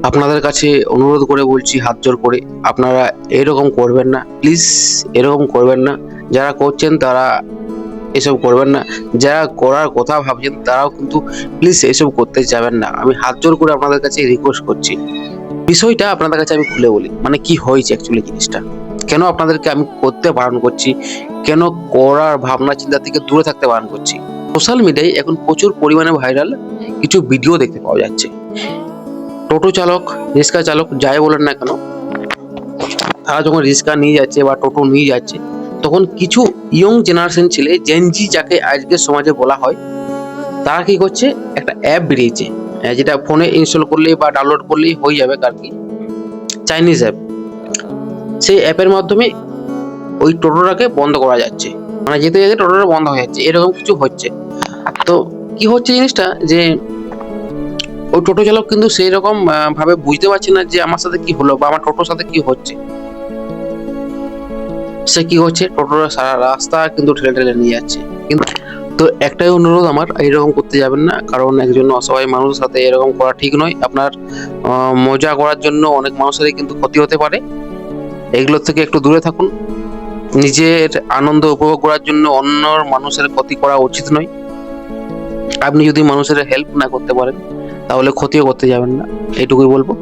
আপনাদের কাছে অনুরোধ করে বলছি, হাত জোর করে, আপনারা এরকম করবেন না, প্লিজ এরকম করবেন না। যারা করছেন তারা এসব করবেন না, যারা করার কথা ভাবছেন তারাও কিন্তু প্লিজ এসব করতে যাবেন না। আমি হাত জোর করে আপনাদের কাছে রিকোয়েস্ট করছি। বিষয়টা আপনাদের কাছে আমি খুলে বলি, মানে কি হয়েছে অ্যাকচুয়ালি জিনিসটা, কেন আপনাদেরকে আমি করতে বারণ করছি, কেন করার ভাবনা চিন্তা থেকে দূরে থাকতে বারণ করছি। সোশ্যাল মিডিয়ায় এখন প্রচুর পরিমাণে ভাইরাল কিছু ভিডিও দেখতে পাওয়া যাচ্ছে। টোটো চালক, রিক্সা চালক যাই বলেন না কেন, তারা যখন রিক্সা নিয়ে যাচ্ছে বা টোটো নিয়ে যাচ্ছে, তখন কিছু ইয়ং জেনারেশন ছেলে, জেনজি যাকে আজকের সমাজে বলা হয়, তারা কি করছে, একটা অ্যাপ বেরিয়েছে, যেটা ফোনে ইনস্টল করলেই বা ডাউনলোড করলেই হয়ে যাবে আর কি, চাইনিজ অ্যাপ। সেই অ্যাপের মাধ্যমে ওই টোটোটাকে বন্ধ করা যাচ্ছে, মানে যেতে যেতে টোটোটা বন্ধ হয়ে যাচ্ছে, এরকম কিছু হচ্ছে। তো কি হচ্ছে জিনিসটা, যে ওই টোটো চালক কিন্তু সেই রকম ভাবে বুঝতে পারছে না যে আমার সাথে কি হলো বা আমার টোটোর সাথে কি হচ্ছে। সে কি হচ্ছে, টোটোর সারা রাস্তা কিন্তু ঠেলে ঠেলে নিয়ে যাচ্ছে। কিন্তু তো একটাই অনুরোধ আমার, এরকম করতে যাবেন না, কারণ একজন অসহায় মানুষের সাথে এরকম করা ঠিক নয়। আপনার মজা করার জন্য অনেক মানুষেরই কিন্তু ক্ষতি হতে পারে, এগুলোর থেকে একটু দূরে থাকুন। নিজের আনন্দ উপভোগ করার জন্য অন্য মানুষের ক্ষতি করা উচিত নয়। আপনি যদি মানুষের হেল্প না করতে পারেন তাহলে ক্ষতিও করতে যাবেন না, এইটুকুই বলবো।